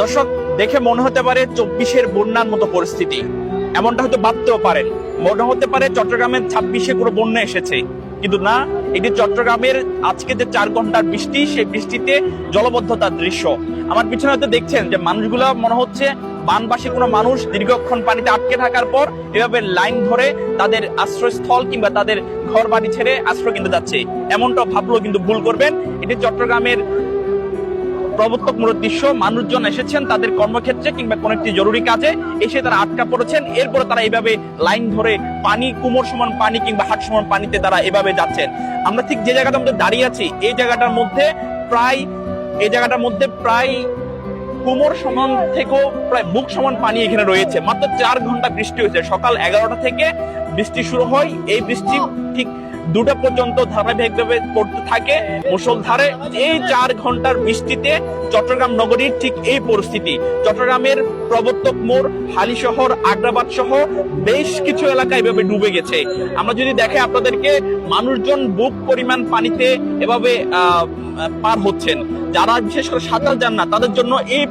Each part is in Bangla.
দর্শক, দেখে মনে হতে পারে 24-এর বন্যার মতো পরিস্থিতি, এমনটা হয়তো ভাবতেও পারেন। মনে হতে পারে চট্টগ্রামের 26-এ কোনো বন্যা এসেছে, কিন্তু না, এটি চট্টগ্রামের আজকে যে 4 ঘন্টার বৃষ্টি, সেই বৃষ্টিতে জলবদ্ধতার দৃশ্য। আমার পিছনে হয়তো দেখছেন যে মানুষগুলো মনে হচ্ছে বানবাসী কোনো মানুষ দীর্ঘক্ষণ পানিতে আটকে থাকার পর এভাবে লাইন ধরে তাদের আশ্রয়স্থল কিংবা তাদের ঘর বাড়ি ছেড়ে আশ্রয় কিনতে যাচ্ছে, এমনটা ভাবলেও কিন্তু ভুল করবেন। এটি চট্টগ্রামের প্রবর্তক মূল দৃশ্য। মানুষজন এসেছেন তাদের কর্মক্ষেত্রে কিংবা কোন একটি জরুরি কাজে, এসে তারা আটকা পড়েছেন, এরপরে তারা এইভাবে লাইন ধরে পানি, কোমর সমান পানি কিংবা হাঁটু সমান পানিতে তারা এভাবে যাচ্ছেন। আমরা ঠিক যে জায়গাটার মধ্যে দাঁড়িয়ে আছি, এই জায়গাটার মধ্যে প্রায় কোমর সমান থেকেও প্রায় বুক সমান পানি এখানে রয়েছে। মাত্র 4 ঘন্টা বৃষ্টি হয়েছে, সকাল 11টা থেকে বৃষ্টি শুরু হয়। এই বৃষ্টি ঠিক 2টা পর্যন্ত ধারাবাহিকভাবে পড়তে থাকে মুষলধারে। এই 4 ঘন্টার বৃষ্টিতে চট্টগ্রাম নগরীর ঠিক এই পরিস্থিতি। চট্টগ্রামের প্রবর্তক মোড়, হালিশহর, আগ্রাবাদ সহ বেশ কিছু এলাকা এভাবে ডুবে গেছে। আমরা যদি দেখে আপনাদেরকে, মানুষজন বুক পরিমাণ পানিতে এভাবে পার হচ্ছেন। যারা বিশেষ করে সাঁতার জান না, তাদের জন্য এই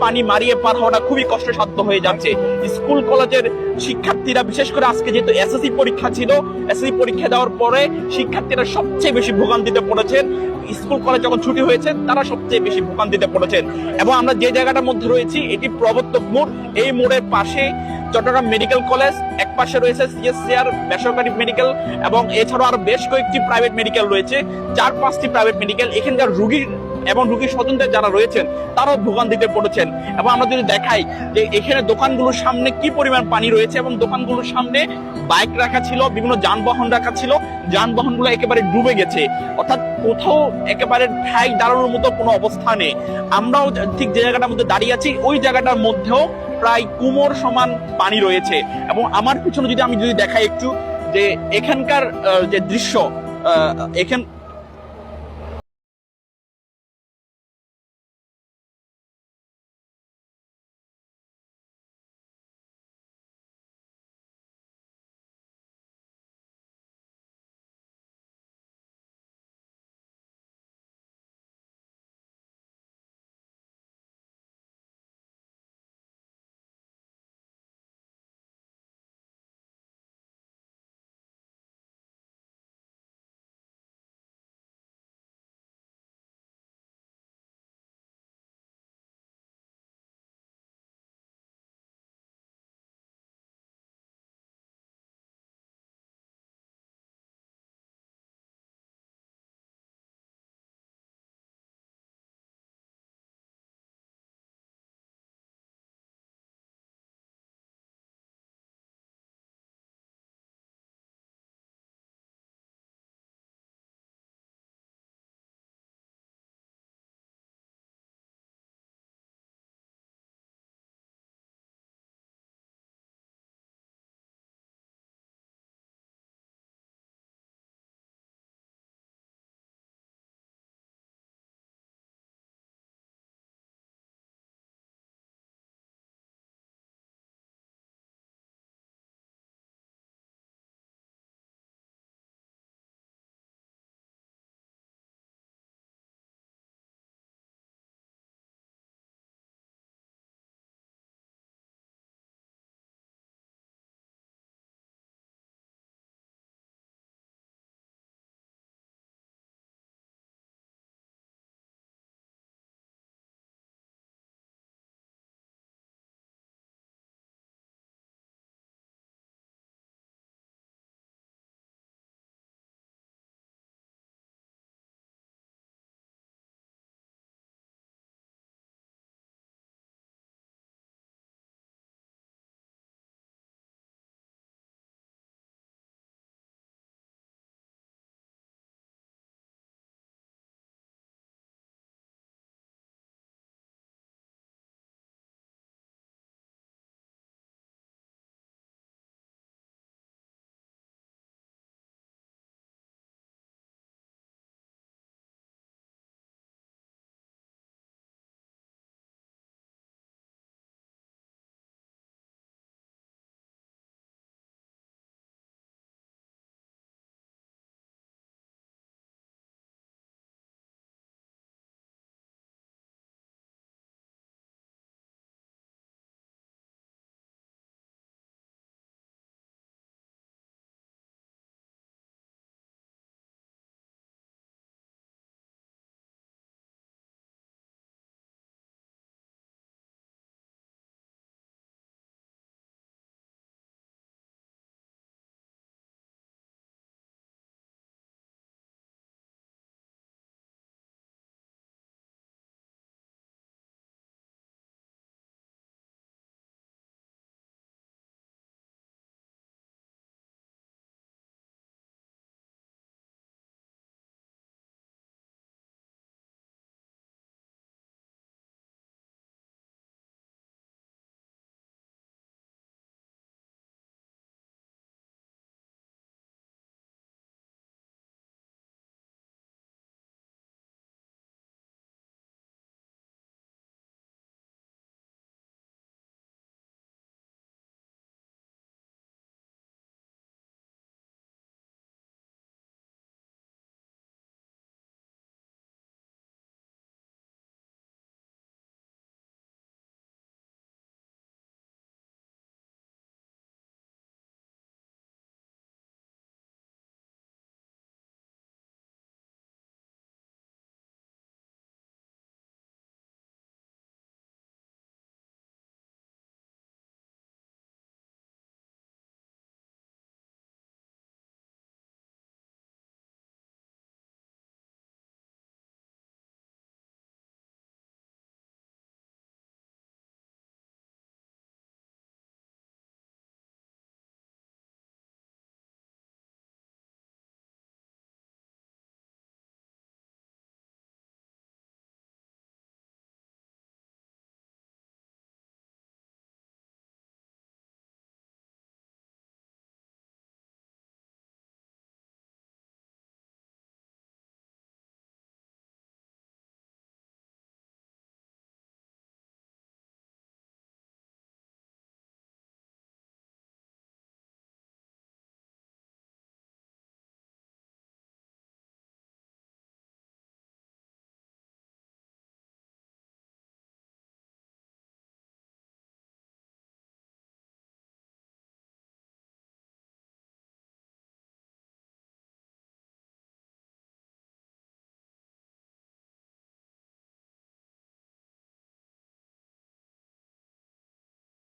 পানি মারিয়ে পার হওয়াটা খুবই কষ্টসাধ্য হয়ে যাচ্ছে। স্কুল কলেজের শিক্ষার্থীরা, বিশেষ করে আজকে যেহেতু এসএসসি পরীক্ষা ছিল, এসএসসি পরীক্ষা দেওয়ার পরে শিক্ষার্থীরা সবচেয়ে বেশি ভোগান্তিতে পড়েছেন। স্কুল কলেজ যখন ছুটি হয়েছে, তারা সবচেয়ে বেশি ভোগান্তিতে পড়েছেন। এবং আমরা যে জায়গাটার মধ্যে রয়েছি, এটি প্রবর্তক মোড়। এই মোড়ের পাশে চট্টগ্রাম মেডিকেল কলেজ, এক পাশে রয়েছে সিএসসিআর বেসরকারি মেডিকেল, এবং এছাড়াও আরো বেশ কয়েকটি প্রাইভেট মেডিকেল রয়েছে, 4-5টি প্রাইভেট মেডিকেল। এখানকার রোগী এবং রোগীর স্বজনদের যারা রয়েছেন, তারাও ভোগান্তিতে পড়েছেন। এবং আমরা যদি দেখাই যে এখানে দোকানগুলোর সামনে কি পরিমাণ পানি রয়েছে, এবং দোকানগুলোর সামনে বাইক রাখা ছিল, বিভিন্ন যানবাহন রাখা ছিল, যানবাহনগুলো একেবারে ডুবে গেছে। অর্থাৎ কোথাও একেবারে ঠাই দাঁড়ানোর মতো কোনো অবস্থা নেই। আমরাও ঠিক যে জায়গাটার মধ্যে দাঁড়িয়ে আছি, ওই জায়গাটার মধ্যেও প্রায় কোমর সমান পানি রয়েছে। এবং আমার পিছনে আমি যদি দেখাই একটু, যে এখানকার যে দৃশ্য,